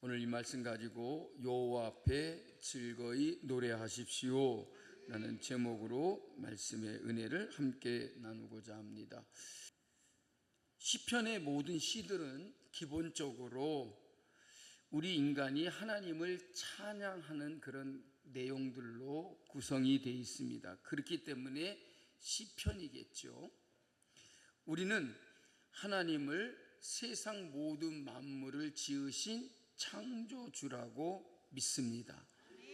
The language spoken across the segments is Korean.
오늘 이 말씀 가지고 여호와 앞에 즐거이 노래하십시오 라는 제목으로 말씀의 은혜를 함께 나누고자 합니다. 시편의 모든 시들은 기본적으로 우리 인간이 하나님을 찬양하는 그런 내용들로 구성이 되어 있습니다. 그렇기 때문에 시편이겠죠. 우리는 하나님을 세상 모든 만물을 지으신 창조주라고 믿습니다.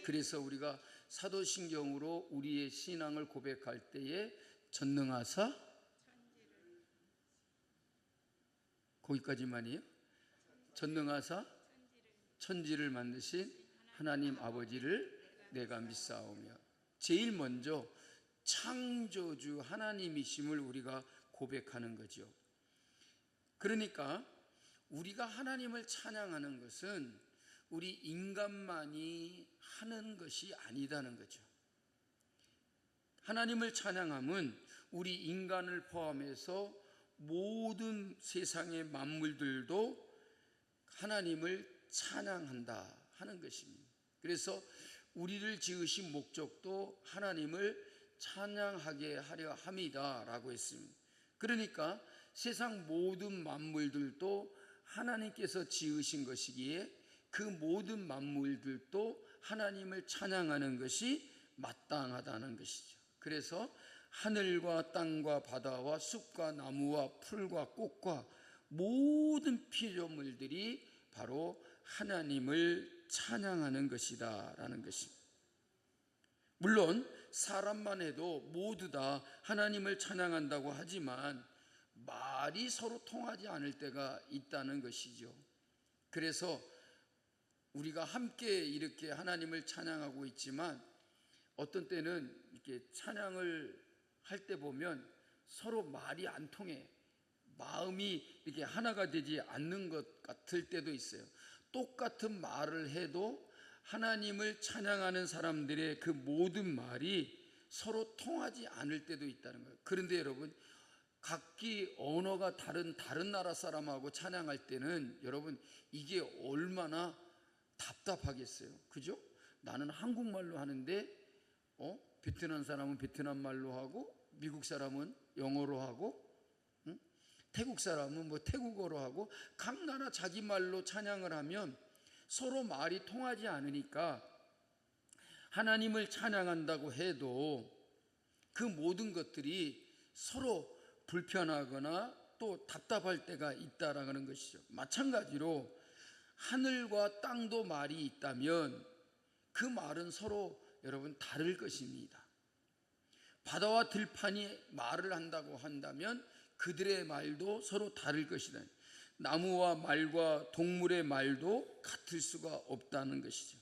그래서 우리가 사도신경으로 우리의 신앙을 고백할 때에 전능하사, 거기까지만이에요. 전능하사 천지를 만드신 하나님 아버지를 내가 믿사오며, 제일 먼저 창조주 하나님이심을 우리가 고백하는 거죠. 그러니까 우리가 하나님을 찬양하는 것은 우리 인간만이 하는 것이 아니다는 거죠. 하나님을 찬양함은 우리 인간을 포함해서 모든 세상의 만물들도 하나님을 찬양한다 하는 것입니다. 그래서 우리를 지으신 목적도 하나님을 찬양하게 하려 함이다 라고 했습니다. 그러니까 세상 모든 만물들도 하나님께서 지으신 것이기에 그 모든 만물들도 하나님을 찬양하는 것이 마땅하다는 것이죠. 그래서 하늘과 땅과 바다와 숲과 나무와 풀과 꽃과 모든 피조물들이 바로 하나님을 찬양하는 것이다 라는 것입니다. 물론 사람만 해도 모두 다 하나님을 찬양한다고 하지만 말이 서로 통하지 않을 때가 있다는 것이죠. 그래서 우리가 함께 이렇게 하나님을 찬양하고 있지만 어떤 때는 이렇게 찬양을 할 때 보면 서로 말이 안 통해, 마음이 이렇게 하나가 되지 않는 것 같을 때도 있어요. 똑같은 말을 해도 하나님을 찬양하는 사람들의 그 모든 말이 서로 통하지 않을 때도 있다는 거예요. 그런데 여러분, 각기 언어가 다른 나라 사람하고 찬양할 때는 여러분 이게 얼마나 답답하겠어요. 그죠? 나는 한국말로 하는데 베트남 사람은 베트남 말로 하고, 미국 사람은 영어로 하고, 태국 사람은 태국어로 하고, 각 나라 자기 말로 찬양을 하면 서로 말이 통하지 않으니까 하나님을 찬양한다고 해도 그 모든 것들이 서로 불편하거나 또 답답할 때가 있다라는 것이죠. 마찬가지로 하늘과 땅도 말이 있다면 그 말은 서로 여러분 다를 것입니다. 바다와 들판이 말을 한다고 한다면 그들의 말도 서로 다를 것이다. 나무와 말과 동물의 말도 같을 수가 없다는 것이죠.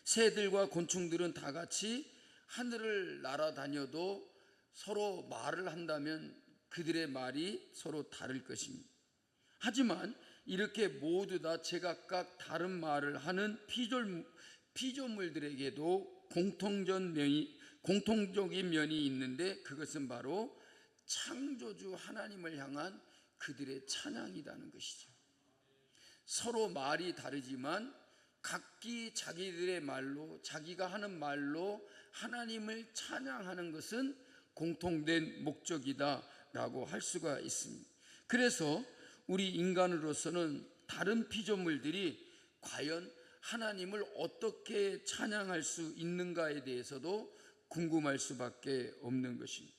새들과 곤충들은 다 같이 하늘을 날아다녀도 서로 말을 한다면 그들의 말이 서로 다를 것입니다. 하지만 이렇게 모두 다 제각각 다른 말을 하는 피조물들에게도 공통적인 면이 있는데, 그것은 바로 창조주 하나님을 향한 그들의 찬양이라는 것이죠. 서로 말이 다르지만 각기 자기들의 말로, 자기가 하는 말로 하나님을 찬양하는 것은 공통된 목적이다라고 할 수가 있습니다. 그래서 우리 인간으로서는 다른 피조물들이 과연 하나님을 어떻게 찬양할 수 있는가에 대해서도 궁금할 수밖에 없는 것입니다.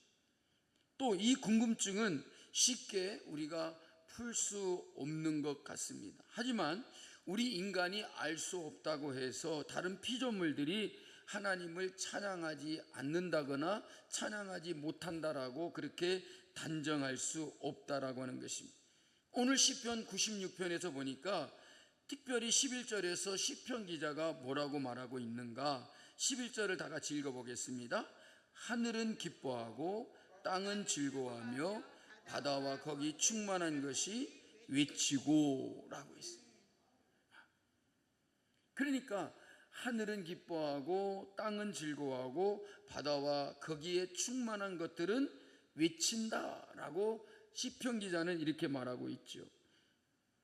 또 이 궁금증은 쉽게 우리가 풀 수 없는 것 같습니다. 하지만 우리 인간이 알 수 없다고 해서 다른 피조물들이 하나님을 찬양하지 않는다거나 찬양하지 못한다라고 그렇게 단정할 수 없다라고 하는 것입니다. 오늘 시편 96편에서 보니까 특별히 11절에서 시편 기자가 뭐라고 말하고 있는가, 11절을 다 같이 읽어보겠습니다. 하늘은 기뻐하고 땅은 즐거워하며 바다와 거기 충만한 것이 외치고 라고 있어요. 그러니까 하늘은 기뻐하고 땅은 즐거워하고 바다와 거기에 충만한 것들은 외친다라고 시편 기자는 이렇게 말하고 있죠.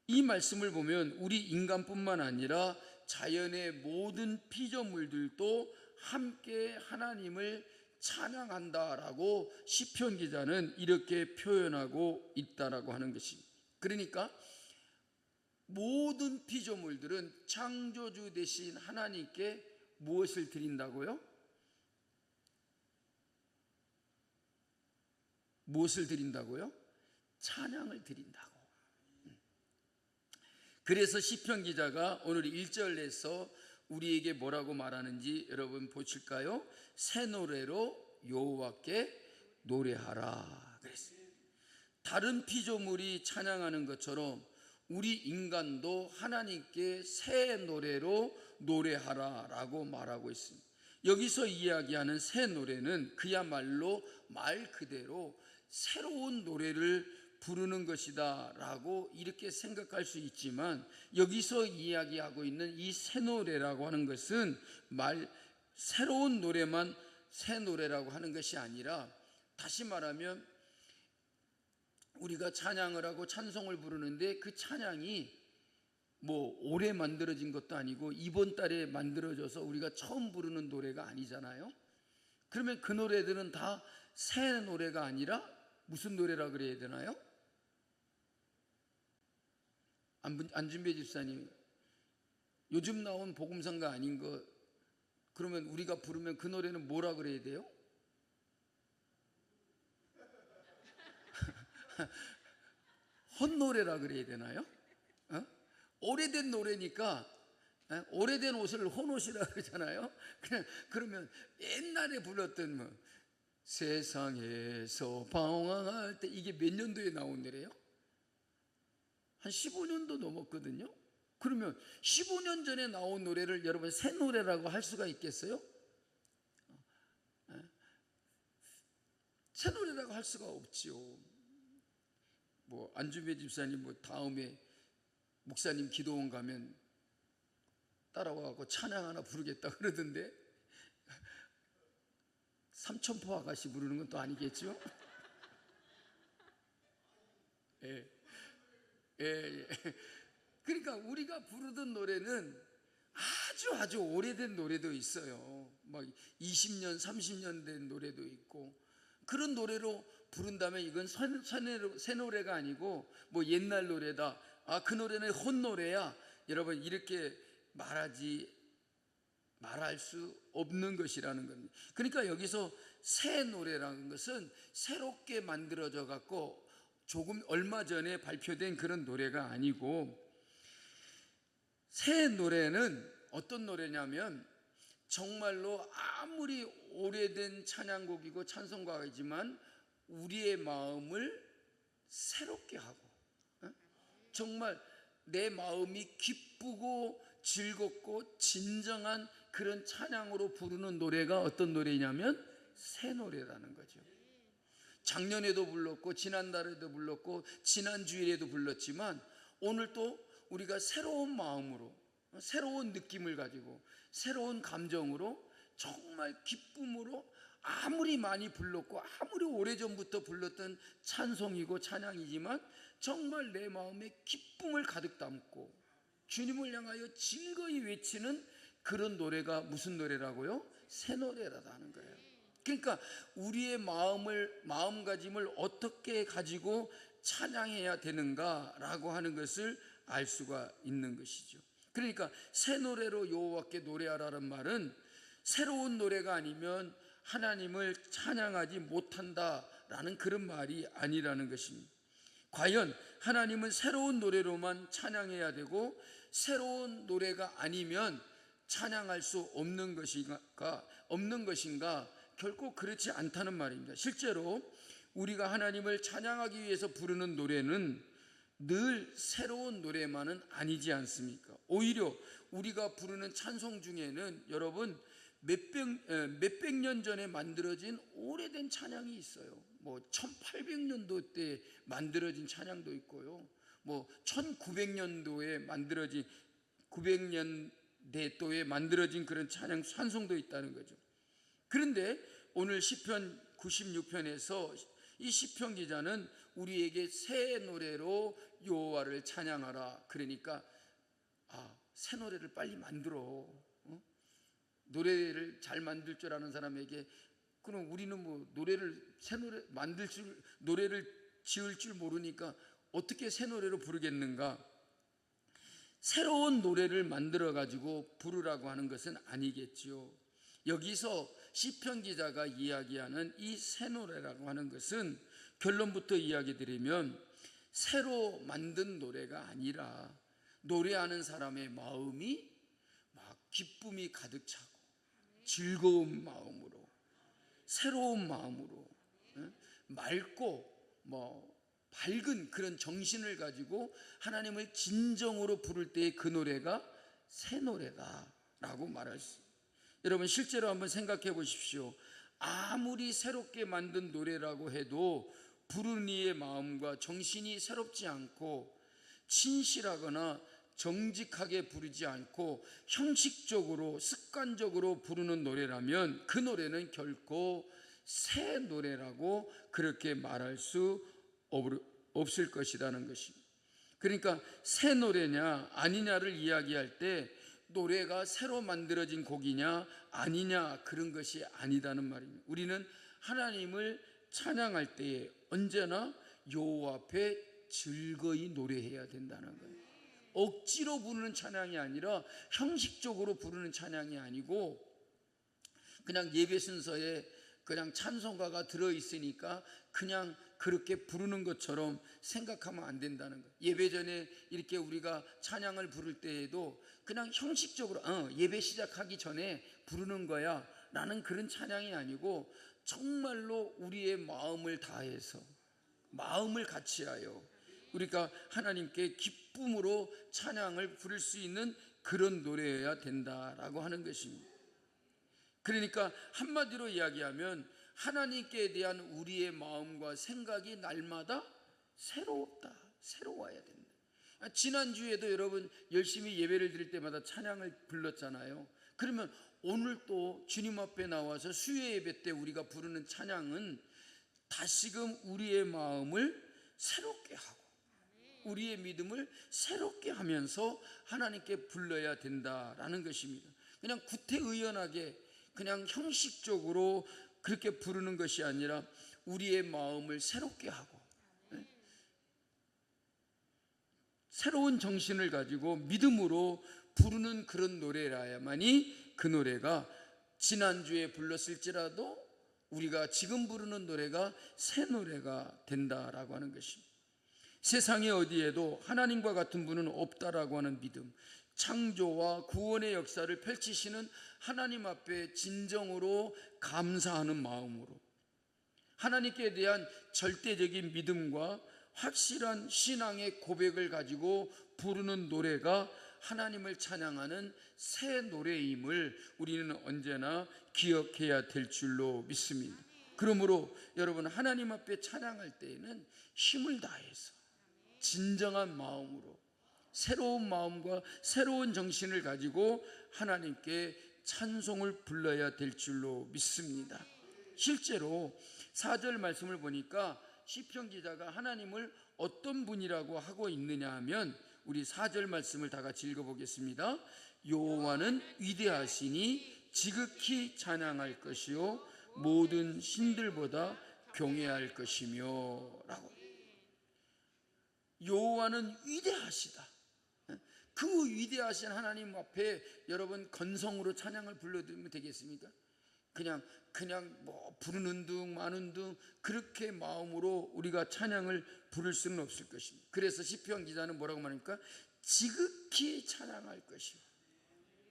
이 말씀을 보면 우리 인간뿐만 아니라 자연의 모든 피조물들도 함께 하나님을 찬양한다라고 시편 기자는 이렇게 표현하고 있다라고 하는 것입니다. 그러니까 모든 피조물들은 창조주 되신 하나님께 무엇을 드린다고요? 무엇을 드린다고요? 찬양을 드린다고. 그래서 시편 기자가 오늘 1절에서 우리에게 뭐라고 말하는지 여러분 보실까요? 새 노래로 여호와께 노래하라 그랬어요. 다른 피조물이 찬양하는 것처럼 우리 인간도 하나님께 새 노래로 노래하라라고 말하고 있습니다. 여기서 이야기하는 새 노래는 그야말로 말 그대로 새로운 노래를 부르는 것이다 라고 이렇게 생각할 수 있지만, 여기서 이야기하고 있는 이 새 노래라고 하는 것은 새로운 노래만 새 노래라고 하는 것이 아니라, 다시 말하면 우리가 찬양을 하고 찬송을 부르는데 그 찬양이 뭐 올해 만들어진 것도 아니고 이번 달에 만들어져서 우리가 처음 부르는 노래가 아니잖아요. 그러면 그 노래들은 다 새 노래가 아니라 무슨 노래라 그래야 되나요? 안준배 집사님, 요즘 나온 복음성가 아닌 거 그러면 우리가 부르면 그 노래는 뭐라 그래야 돼요? 헛노래라 그래야 되나요? 오래된 노래니까 오래된 옷을 헌옷이라 그러잖아요. 그러면 옛날에 불렀던 뭐 세상에서 방황할 때, 이게 몇 년도에 나온 노래요? 한 15년도 넘었거든요. 그러면 15년 전에 나온 노래를 여러분 새 노래라고 할 수가 있겠어요? 새 노래라고 할 수가 없지요. 뭐 안준배 집사님 뭐 다음에 목사님 기도원 가면 따라와서 찬양 하나 부르겠다 그러던데, 삼천포 아가씨 부르는 건 또 아니겠죠? 예. 그러니까 우리가 부르던 노래는 아주 오래된 노래도 있어요. 막 20년, 30년 된 노래도 있고, 그런 노래로 부른다면 이건 새 노래가 아니고 뭐 옛날 노래다, 그 노래는 헛노래야, 여러분 이렇게 말할 수 없는 것이라는 겁니다. 그러니까 여기서 새 노래라는 것은 새롭게 만들어져 갖고 조금 얼마 전에 발표된 그런 노래가 아니고, 새 노래는 어떤 노래냐면 정말로 아무리 오래된 찬양곡이고 찬송가이지만 우리의 마음을 새롭게 하고, 정말 내 마음이 기쁘고 즐겁고 진정한 그런 찬양으로 부르는 노래가 어떤 노래냐면 새 노래라는 거죠. 작년에도 불렀고 지난달에도 불렀고 지난주일에도 불렀지만, 오늘 또 우리가 새로운 마음으로, 새로운 느낌을 가지고 새로운 감정으로, 정말 기쁨으로, 아무리 많이 불렀고 아무리 오래전부터 불렀던 찬송이고 찬양이지만 정말 내 마음에 기쁨을 가득 담고 주님을 향하여 즐거이 외치는 그런 노래가 무슨 노래라고요? 새 노래라는 거예요. 그러니까 우리의 마음가짐을 어떻게 가지고 찬양해야 되는가라고 하는 것을 알 수가 있는 것이죠. 그러니까 새 노래로 여호와께 노래하라는 말은 새로운 노래가 아니면 하나님을 찬양하지 못한다라는 그런 말이 아니라는 것입니다. 과연 하나님은 새로운 노래로만 찬양해야 되고 새로운 노래가 아니면 찬양할 수 없는 것인가? 결코 그렇지 않다는 말입니다. 실제로 우리가 하나님을 찬양하기 위해서 부르는 노래는 늘 새로운 노래만은 아니지 않습니까? 오히려 우리가 부르는 찬송 중에는 여러분 몇백 년 전에 만들어진 오래된 찬양이 있어요. 뭐 1800년도 때 만들어진 찬양도 있고요, 뭐 1900년도에 만들어진 900년대도에 만들어진 그런 찬송도 있다는 거죠. 그런데 오늘 시편 96편에서 이 시편 기자는 우리에게 새 노래로 여호와를 찬양하라. 그러니까 새 노래를 빨리 만들어. 노래를 잘 만들 줄 아는 사람에게 그럼 우리는 뭐 새 노래 노래를 지을 줄 모르니까 어떻게 새 노래로 부르겠는가? 새로운 노래를 만들어 가지고 부르라고 하는 것은 아니겠지요. 여기서 시편 기자가 이야기하는 이 새 노래라고 하는 것은 결론부터 이야기 드리면 새로 만든 노래가 아니라 노래하는 사람의 마음이 막 기쁨이 가득 차고 즐거운 마음으로, 새로운 마음으로, 맑고 밝은 그런 정신을 가지고 하나님을 진정으로 부를 때의 그 노래가 새 노래다라고 말할 수 있습니다. 여러분 실제로 한번 생각해 보십시오. 아무리 새롭게 만든 노래라고 해도 부르는 이의 마음과 정신이 새롭지 않고 친실하거나 정직하게 부르지 않고 형식적으로 습관적으로 부르는 노래라면 그 노래는 결코 새 노래라고 그렇게 말할 수 없을 것이라는 것입니다. 그러니까 새 노래냐 아니냐를 이야기할 때 노래가 새로 만들어진 곡이냐 아니냐 그런 것이 아니다는 말입니다. 우리는 하나님을 찬양할 때에 언제나 여호와 앞에 즐거이 노래해야 된다는 거예요. 억지로 부르는 찬양이 아니라 형식적으로 부르는 찬양이 아니고 그냥 예배 순서에 그냥 찬송가가 들어있으니까 그냥 그렇게 부르는 것처럼 생각하면 안 된다는 거예요. 예배 전에 이렇게 우리가 찬양을 부를 때에도 그냥 형식적으로 예배 시작하기 전에 부르는 거야 라는 그런 찬양이 아니고 정말로 우리의 마음을 다해서 마음을 같이하여 우리가 하나님께 기쁨으로 찬양을 부를 수 있는 그런 노래여야 된다라고 하는 것입니다. 그러니까 한마디로 이야기하면 하나님께 대한 우리의 마음과 생각이 날마다 새로워야 된다. 지난주에도 여러분 열심히 예배를 드릴 때마다 찬양을 불렀잖아요. 그러면 오늘 또 주님 앞에 나와서 수요 예배 때 우리가 부르는 찬양은 다시금 우리의 마음을 새롭게 하고 우리의 믿음을 새롭게 하면서 하나님께 불러야 된다라는 것입니다. 그냥 구태의연하게 그냥 형식적으로 그렇게 부르는 것이 아니라 우리의 마음을 새롭게 하고 새로운 정신을 가지고 믿음으로 부르는 그런 노래라야만이 그 노래가 지난주에 불렀을지라도 우리가 지금 부르는 노래가 새 노래가 된다라고 하는 것입니다. 세상에 어디에도 하나님과 같은 분은 없다라고 하는 믿음, 창조와 구원의 역사를 펼치시는 하나님 앞에 진정으로 감사하는 마음으로 하나님께 대한 절대적인 믿음과 확실한 신앙의 고백을 가지고 부르는 노래가 하나님을 찬양하는 새 노래임을 우리는 언제나 기억해야 될 줄로 믿습니다. 그러므로 여러분 하나님 앞에 찬양할 때에는 힘을 다해서 진정한 마음으로 새로운 마음과 새로운 정신을 가지고 하나님께 찬송을 불러야 될 줄로 믿습니다. 실제로 4절 말씀을 보니까 시편 기자가 하나님을 어떤 분이라고 하고 있느냐 하면 우리 4절 말씀을 다 같이 읽어보겠습니다. 여호와는 위대하시니 지극히 찬양할 것이요 모든 신들보다 경외할 것이며 라고. 여호와는 위대하시다. 그 위대하신 하나님 앞에 여러분 건성으로 찬양을 불러드리면 되겠습니까? 그냥 뭐 부르는 둥 마는 둥 그렇게 마음으로 우리가 찬양을 부를 수는 없을 것입니다. 그래서 시편 기자는 뭐라고 말합니까? 지극히 찬양할 것이요.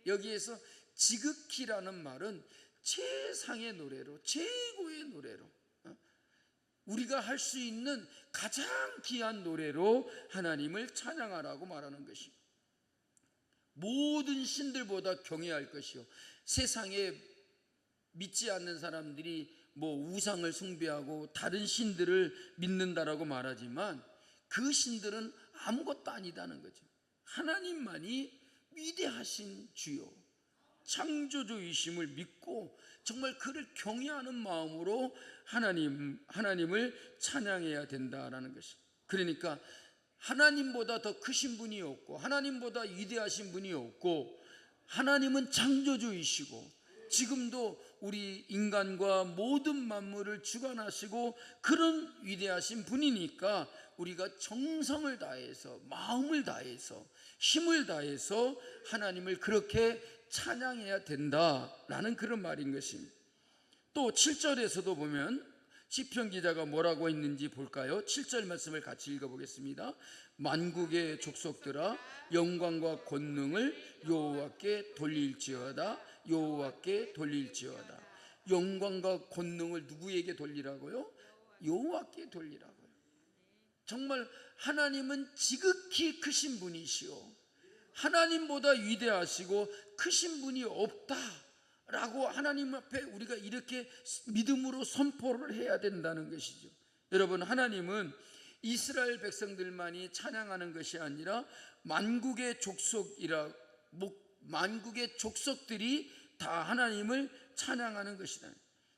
여기에서 지극히라는 말은 최상의 노래로 최고의 노래로 우리가 할 수 있는 가장 귀한 노래로 하나님을 찬양하라고 말하는 것입니다. 모든 신들보다 경외할 것이요. 세상에 믿지 않는 사람들이 뭐 우상을 숭배하고 다른 신들을 믿는다라고 말하지만 그 신들은 아무것도 아니다는 거죠. 하나님만이 위대하신 주요 창조주이심을 믿고 정말 그를 경외하는 마음으로 하나님을 찬양해야 된다라는 것이. 그러니까 하나님보다 더 크신 분이 없고 하나님보다 위대하신 분이 없고 하나님은 창조주이시고 지금도 우리 인간과 모든 만물을 주관하시고 그런 위대하신 분이니까 우리가 정성을 다해서 마음을 다해서 힘을 다해서 하나님을 그렇게 찬양해야 된다라는 그런 말인 것입니다. 또 7절에서도 보면 시편 기자가 뭐라고 했는지 볼까요? 7절 말씀을 같이 읽어보겠습니다. 만국의 족속들아 영광과 권능을 여호와께 돌릴지어다. 여호와께 돌릴지어다. 영광과 권능을 누구에게 돌리라고요? 여호와께 돌리라고요. 정말 하나님은 지극히 크신 분이시오, 하나님보다 위대하시고 크신 분이 없다라고 하나님 앞에 우리가 이렇게 믿음으로 선포를 해야 된다는 것이죠. 여러분, 하나님은 이스라엘 백성들만이 찬양하는 것이 아니라 만국의 족속들이 다 하나님을 찬양하는 것이다.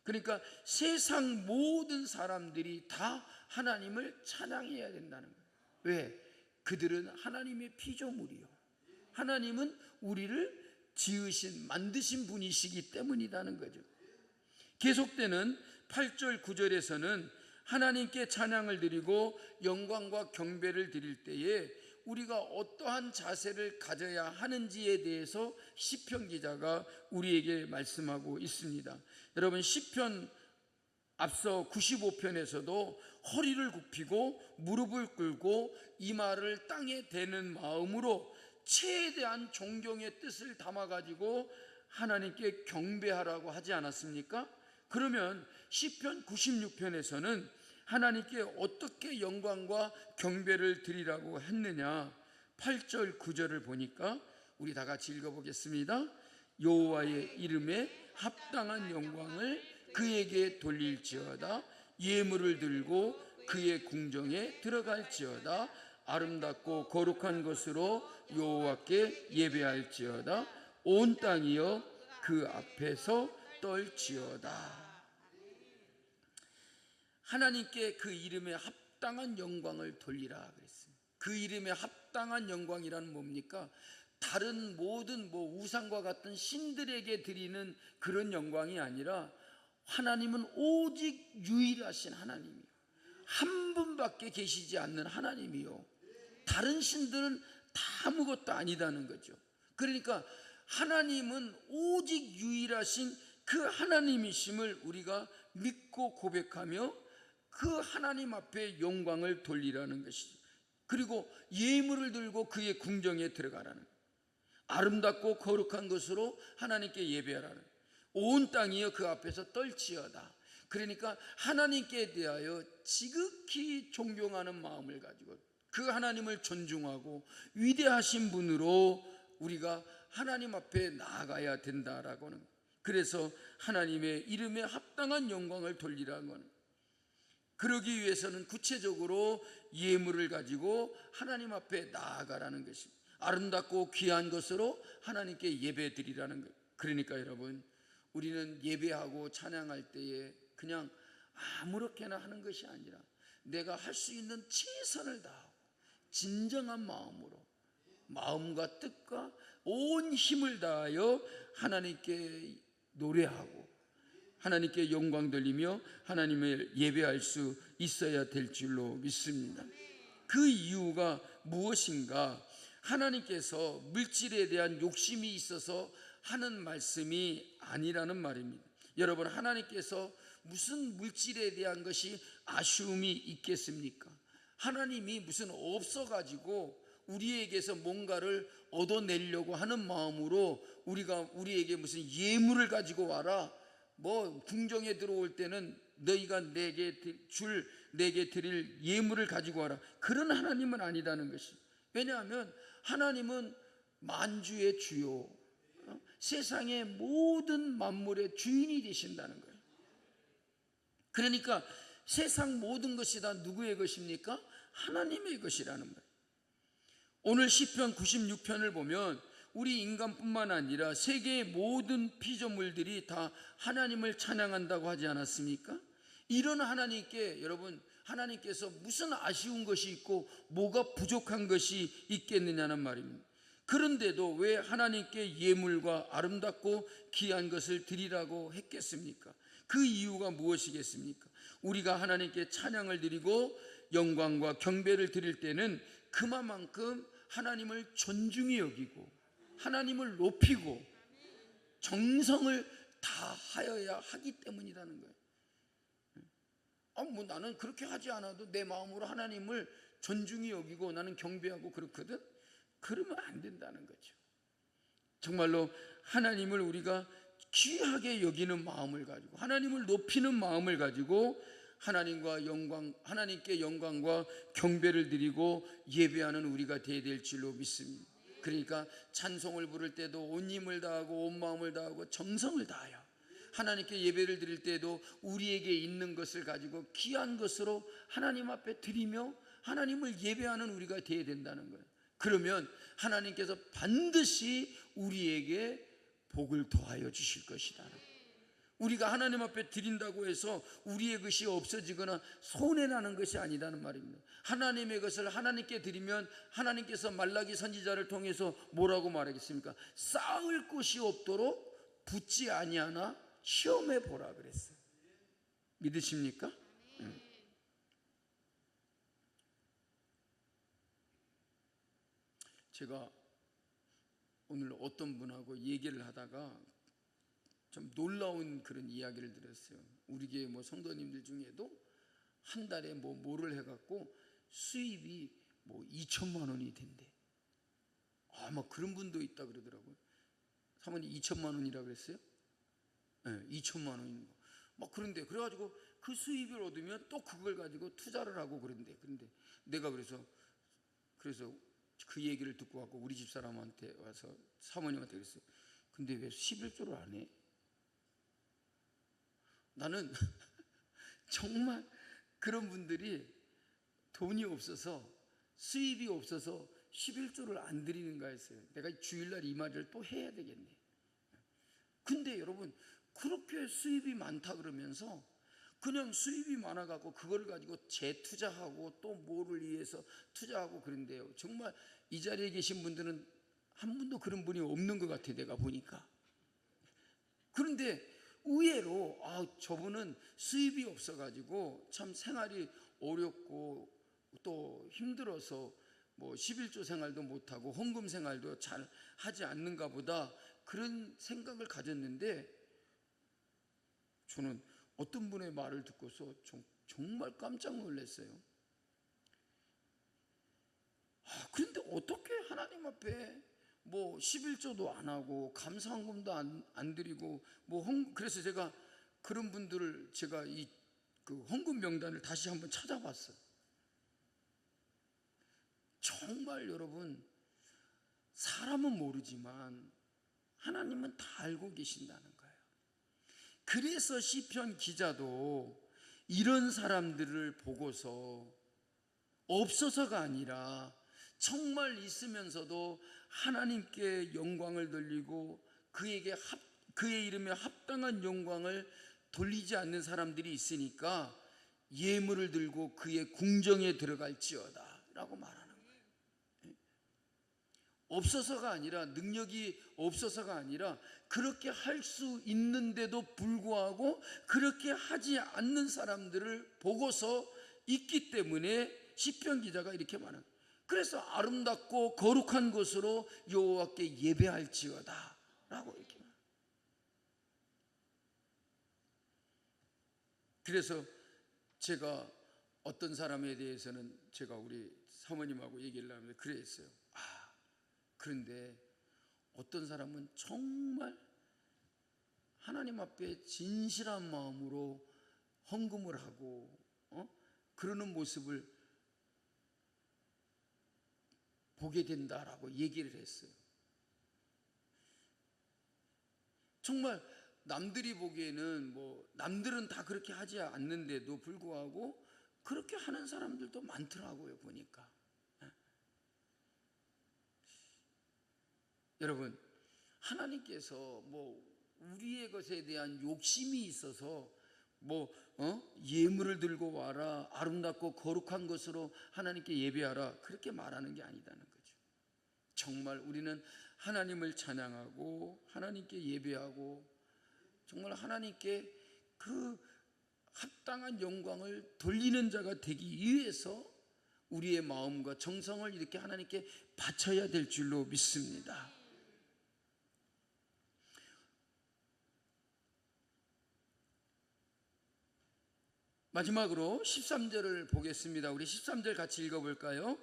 그러니까 세상 모든 사람들이 다 하나님을 찬양해야 된다는 거예요. 왜? 그들은 하나님의 피조물이요, 하나님은 우리를 만드신 분이시기 때문이라는 거죠. 계속되는 8절 9절에서는 하나님께 찬양을 드리고 영광과 경배를 드릴 때에 우리가 어떠한 자세를 가져야 하는지에 대해서 시편 기자가 우리에게 말씀하고 있습니다. 여러분, 시편 앞서 95편에서도 허리를 굽히고 무릎을 꿇고 이마를 땅에 대는 마음으로 최대한 존경의 뜻을 담아가지고 하나님께 경배하라고 하지 않았습니까? 그러면 시편 96편에서는 하나님께 어떻게 영광과 경배를 드리라고 했느냐? 8절 9절을 보니까 우리 다 같이 읽어보겠습니다. 여호와의 이름에 합당한 영광을 그에게 돌릴지어다. 예물을 들고 그의 궁정에 들어갈지어다. 아름답고 거룩한 것으로 여호와께 예배할지어다. 온 땅이여 그 앞에서 떨지어다. 하나님께 그 이름에 합당한 영광을 돌리라 그랬습니다. 그 이름에 합당한 영광이란 뭡니까? 다른 모든 우상과 같은 신들에게 드리는 그런 영광이 아니라 하나님은 오직 유일하신 하나님이요, 한 분밖에 계시지 않는 하나님이요, 다른 신들은 다 아무것도 아니다는 거죠. 그러니까 하나님은 오직 유일하신 그 하나님이심을 우리가 믿고 고백하며 그 하나님 앞에 영광을 돌리라는 것이죠. 그리고 예물을 들고 그의 궁정에 들어가라는, 아름답고 거룩한 것으로 하나님께 예배하라는, 온 땅이여 그 앞에서 떨지어다. 그러니까 하나님께 대하여 지극히 존경하는 마음을 가지고 그 하나님을 존중하고 위대하신 분으로 우리가 하나님 앞에 나아가야 된다라고는. 그래서 하나님의 이름에 합당한 영광을 돌리라는 건, 그러기 위해서는 구체적으로 예물을 가지고 하나님 앞에 나아가라는 것입니다. 아름답고 귀한 것으로 하나님께 예배 드리라는 것. 그러니까 여러분, 우리는 예배하고 찬양할 때에 그냥 아무렇게나 하는 것이 아니라 내가 할 수 있는 최선을 다하고 진정한 마음으로, 마음과 뜻과 온 힘을 다하여 하나님께 노래하고 하나님께 영광 돌리며 하나님을 예배할 수 있어야 될 줄로 믿습니다. 그 이유가 무엇인가? 하나님께서 물질에 대한 욕심이 있어서 하는 말씀이 아니라는 말입니다. 여러분, 하나님께서 무슨 물질에 대한 것이 아쉬움이 있겠습니까? 하나님이 무슨 없어가지고 우리에게서 뭔가를 얻어내려고 하는 마음으로 우리에게 무슨 예물을 가지고 와라, 궁정에 들어올 때는 너희가 내게 드릴 예물을 가지고 와라, 그런 하나님은 아니다는 것이. 왜냐하면 하나님은 만주의 주요, 세상의 모든 만물의 주인이 되신다는 거예요. 그러니까 세상 모든 것이 다 누구의 것입니까? 하나님의 것이라는 거예요. 오늘 시편 96편을 보면 우리 인간뿐만 아니라 세계의 모든 피조물들이 다 하나님을 찬양한다고 하지 않았습니까? 이런 하나님께, 여러분, 하나님께서 무슨 아쉬운 것이 있고 뭐가 부족한 것이 있겠느냐는 말입니다. 그런데도 왜 하나님께 예물과 아름답고 귀한 것을 드리라고 했겠습니까? 그 이유가 무엇이겠습니까? 우리가 하나님께 찬양을 드리고 영광과 경배를 드릴 때는 그만큼 하나님을 존중히 여기고 하나님을 높이고 정성을 다하여야 하기 때문이라는 거예요. 나는 그렇게 하지 않아도 내 마음으로 하나님을 존중히 여기고 나는 경배하고 그렇거든. 그러면 안 된다는 거죠. 정말로 하나님을 우리가 귀하게 여기는 마음을 가지고 하나님을 높이는 마음을 가지고 하나님께 영광과 경배를 드리고 예배하는 우리가 되어야 될 줄로 믿습니다. 그러니까 찬송을 부를 때도 온 힘을 다하고 온 마음을 다하고 정성을 다하여 하나님께 예배를 드릴 때도 우리에게 있는 것을 가지고 귀한 것으로 하나님 앞에 드리며 하나님을 예배하는 우리가 되어야 된다는 거예요. 그러면 하나님께서 반드시 우리에게 복을 더하여 주실 것이다. 우리가 하나님 앞에 드린다고 해서 우리의 것이 없어지거나 손해나는 것이 아니라는 말입니다. 하나님의 것을 하나님께 드리면 하나님께서 말라기 선지자를 통해서 뭐라고 말하겠습니까? 쌓을 곳이 없도록 붓지 아니하나 시험해 보라 그랬어요. 믿으십니까? 제가 오늘 어떤 분하고 얘기를 하다가 좀 놀라운 그런 이야기를 들었어요. 우리 교회 성도님들 중에도 한 달에 뭐를 해갖고 수입이 2천만 원이 된대. 그런 분도 있다 그러더라고요. 사모님 2천만 원이라고 그랬어요? 네, 2천만 원인 거. 그런데 그래가지고 그 수입을 얻으면 또 그걸 가지고 투자를 하고 그런데 내가 그래서 그 얘기를 듣고 갖고 우리 집 사람한테 와서 사모님한테 그랬어요. 근데 왜 11조를 안 해? 나는 정말 그런 분들이 돈이 없어서 수입이 없어서 11조를 안 드리는가 했어요. 내가 주일날 이 말을 또 해야 되겠네. 근데 여러분 그렇게 수입이 많다 그러면서 그냥 수입이 많아갖고 그걸 가지고 재투자하고 또 뭐를 위해서 투자하고 그런데요. 정말 이 자리에 계신 분들은 한 분도 그런 분이 없는 것 같아요. 내가 보니까. 그런데 의외로 저분은 수입이 없어가지고 참 생활이 어렵고 또 힘들어서 11조 생활도 못하고 헌금 생활도 잘 하지 않는가 보다 그런 생각을 가졌는데 저는 어떤 분의 말을 듣고서 정말 깜짝 놀랐어요. 그런데 어떻게 하나님 앞에 11조도 안 하고 감사헌금도 안 드리고 그래서 제가 그런 분들을 제가 그 헌금 명단을 다시 한번 찾아봤어요. 정말 여러분 사람은 모르지만 하나님은 다 알고 계신다는 거예요. 그래서 시편 기자도 이런 사람들을 보고서 없어서가 아니라 정말 있으면서도 하나님께 영광을 돌리고 그의 이름에 합당한 영광을 돌리지 않는 사람들이 있으니까 예물을 들고 그의 궁정에 들어갈지어다 라고 말하는 거예요. 없어서가 아니라 능력이 없어서가 아니라 그렇게 할 수 있는데도 불구하고 그렇게 하지 않는 사람들을 보고서 있기 때문에 시편 기자가 이렇게 말합니다. 그래서 아름답고 거룩한 것으로 여호와께 예배할지어다 라고 이렇게 말합니다. 그래서 제가 어떤 사람에 대해서는 제가 우리 사모님하고 얘기를 하면서 그랬어요. 그런데 어떤 사람은 정말 하나님 앞에 진실한 마음으로 헌금을 하고 그러는 모습을 보게 된다라고 얘기를 했어요. 정말 남들이 보기에는 남들은 다 그렇게 하지 않는데도 불구하고 그렇게 하는 사람들도 많더라고요. 보니까 여러분, 하나님께서 뭐 우리의 것에 대한 욕심이 있어서 예물을 들고 와라, 아름답고 거룩한 것으로 하나님께 예배하라, 그렇게 말하는 게 아니다는 거죠. 정말 우리는 하나님을 찬양하고 하나님께 예배하고 정말 하나님께 그 합당한 영광을 돌리는 자가 되기 위해서 우리의 마음과 정성을 이렇게 하나님께 바쳐야 될 줄로 믿습니다. 마지막으로 13절을 보겠습니다. 우리 13절 같이 읽어볼까요?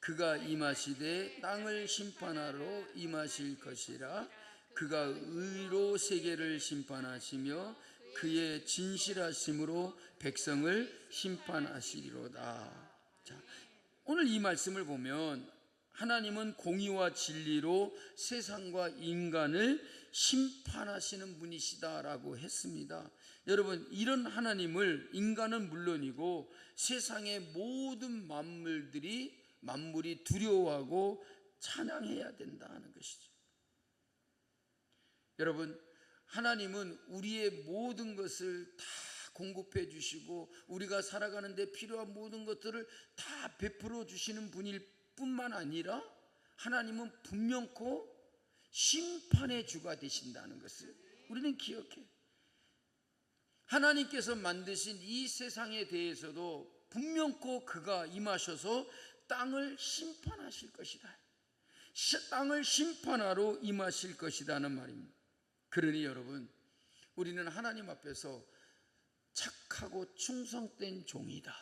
그가 임하시되 땅을 심판하러 임하실 것이라. 그가 의로 세계를 심판하시며 그의 진실하심으로 백성을 심판하시리로다. 자, 오늘 이 말씀을 보면 하나님은 공의와 진리로 세상과 인간을 심판하시는 분이시다라고 했습니다. 여러분, 이런 하나님을 인간은 물론이고 세상의 모든 만물이 두려워하고 찬양해야 된다는 것이죠. 여러분, 하나님은 우리의 모든 것을 다 공급해 주시고 우리가 살아가는 데 필요한 모든 것들을 다 베풀어 주시는 분일 뿐만 아니라 하나님은 분명코 심판의 주가 되신다는 것을 우리는 기억해. 하나님께서 만드신 이 세상에 대해서도 분명코 그가 임하셔서 땅을 심판하실 것이다. 땅을 심판하러 임하실 것이라는 말입니다. 그러니 여러분, 우리는 하나님 앞에서 착하고 충성된 종이다.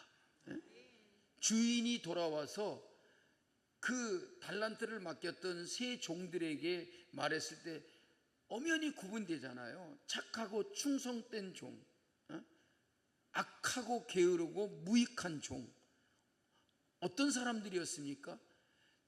주인이 돌아와서 그 달란트를 맡겼던 세 종들에게 말했을 때 엄연히 구분되잖아요. 착하고 충성된 종, 악하고 게으르고 무익한 종. 어떤 사람들이었습니까?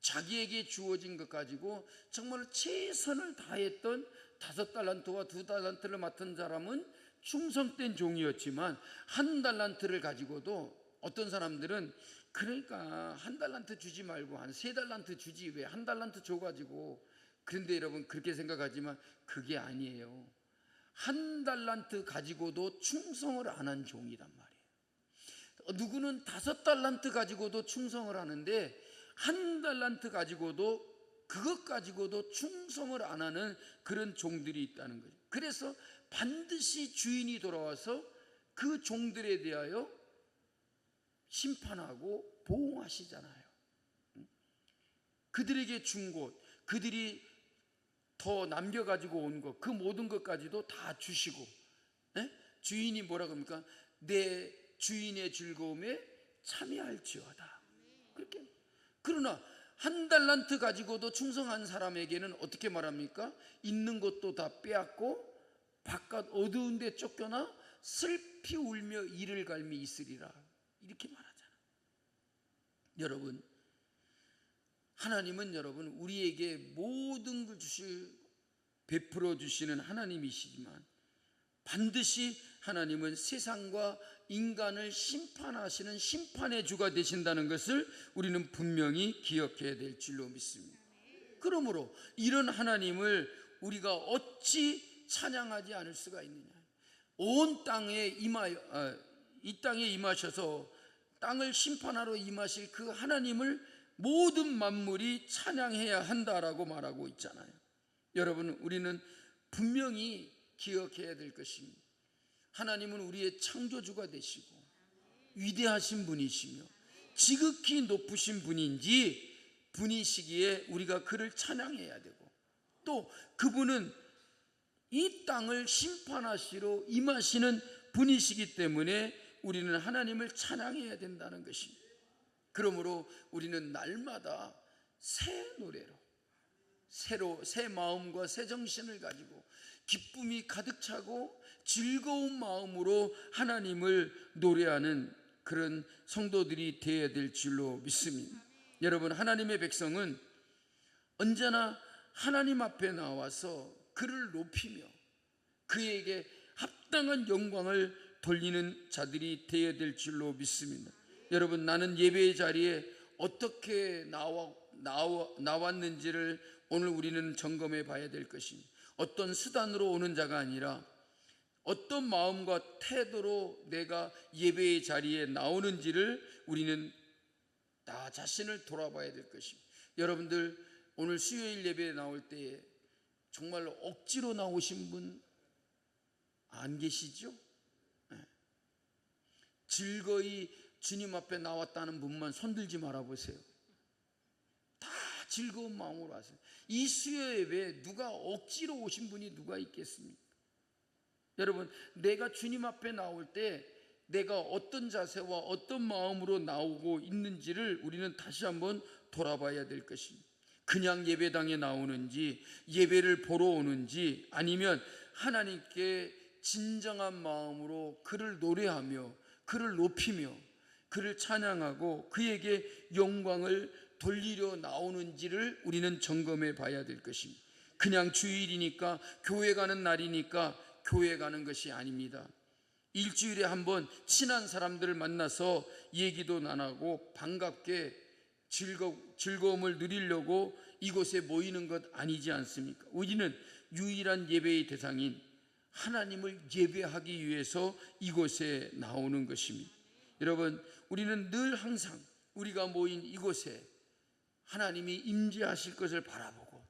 자기에게 주어진 것 가지고 정말 최선을 다했던 5달란트와 2달란트를 맡은 사람은 충성된 종이었지만 1달란트를 가지고도 어떤 사람들은 그러니까 1달란트 주지 말고 한 3달란트 주지 왜 1달란트 줘가지고. 그런데 여러분, 그렇게 생각하지만 그게 아니에요. 1달란트 가지고도 충성을 안 한 종이란 말이에요. 누구는 5달란트 가지고도 충성을 하는데 1달란트 가지고도 그것 가지고도 충성을 안 하는 그런 종들이 있다는 거죠. 그래서 반드시 주인이 돌아와서 그 종들에 대하여 심판하고 보응하시잖아요. 그들에게 준 것, 그들이 더 남겨가지고 온 것, 그 모든 것까지도 다 주시고, 주인이 뭐라 그럽니까? 내 주인의 즐거움에 참여할지어다. 그렇게. 그러나 1달란트 가지고도 충성한 사람에게는 어떻게 말합니까? 있는 것도 다 빼앗고 바깥 어두운 데 쫓겨나 슬피 울며 이를 갈미 있으리라, 이렇게 말하잖아요. 여러분, 하나님은 여러분 우리에게 모든 걸 베풀어 주시는 하나님이시지만 반드시 하나님은 세상과 인간을 심판하시는 심판의 주가 되신다는 것을 우리는 분명히 기억해야 될 줄로 믿습니다. 그러므로 이런 하나님을 우리가 어찌 찬양하지 않을 수가 있느냐. 온 땅에 이 땅에 임하셔서 땅을 심판하러 임하실 그 하나님을 모든 만물이 찬양해야 한다라고 말하고 있잖아요. 여러분, 우리는 분명히 기억해야 될 것입니다. 하나님은 우리의 창조주가 되시고 위대하신 분이시며 지극히 높으신 분이시기에 우리가 그를 찬양해야 되고, 또 그분은 이 땅을 심판하시러 임하시는 분이시기 때문에 우리는 하나님을 찬양해야 된다는 것입니다. 그러므로 우리는 날마다 새 노래로 새 마음과 새 정신을 가지고 기쁨이 가득 차고 즐거운 마음으로 하나님을 노래하는 그런 성도들이 되어야 될 줄로 믿습니다. 여러분, 하나님의 백성은 언제나 하나님 앞에 나와서 그를 높이며 그에게 합당한 영광을 돌리는 자들이 되어야 될 줄로 믿습니다. 여러분, 나는 예배의 자리에 어떻게 나왔는지를 오늘 우리는 점검해 봐야 될 것입니다. 어떤 수단으로 오는 자가 아니라 어떤 마음과 태도로 내가 예배의 자리에 나오는지를 우리는 나 자신을 돌아봐야 될 것입니다. 여러분들 오늘 수요일 예배에 나올 때에 정말로 억지로 나오신 분 안 계시죠? 즐거이 주님 앞에 나왔다는 분만 손들지 말아보세요. 다 즐거운 마음으로 하세요. 이 수요 예배에 누가 억지로 오신 분이 누가 있겠습니까? 여러분, 내가 주님 앞에 나올 때 내가 어떤 자세와 어떤 마음으로 나오고 있는지를 우리는 다시 한번 돌아봐야 될 것입니다. 그냥 예배당에 나오는지, 예배를 보러 오는지, 아니면 하나님께 진정한 마음으로 그를 노래하며 그를 높이며 그를 찬양하고 그에게 영광을 돌리려 나오는지를 우리는 점검해 봐야 될 것입니다. 그냥 주일이니까, 교회 가는 날이니까 교회 가는 것이 아닙니다. 일주일에 한번 친한 사람들을 만나서 얘기도 나누고 반갑게 즐거움을 누리려고 이곳에 모이는 것 아니지 않습니까? 우리는 유일한 예배의 대상인 하나님을 예배하기 위해서 이곳에 나오는 것입니다. 여러분, 우리는 늘 항상 우리가 모인 이곳에 하나님이 임재하실 것을 바라보고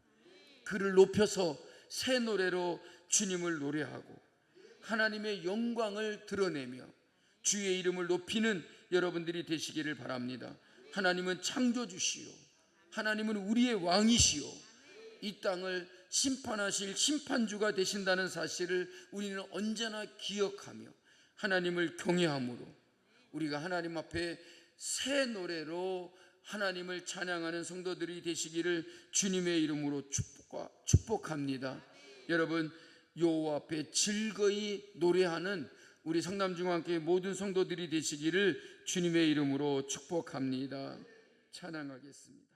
그를 높여서 새 노래로 주님을 노래하고 하나님의 영광을 드러내며 주의 이름을 높이는 여러분들이 되시기를 바랍니다. 하나님은 창조주시오, 하나님은 우리의 왕이시오, 이 땅을 심판하실 심판주가 되신다는 사실을 우리는 언제나 기억하며 하나님을 경외함으로 우리가 하나님 앞에 새 노래로 하나님을 찬양하는 성도들이 되시기를 주님의 이름으로 축복합니다. 여러분, 여호와 앞에 즐거이 노래하는 우리 성남중앙교회 모든 성도들이 되시기를 주님의 이름으로 축복합니다. 찬양하겠습니다.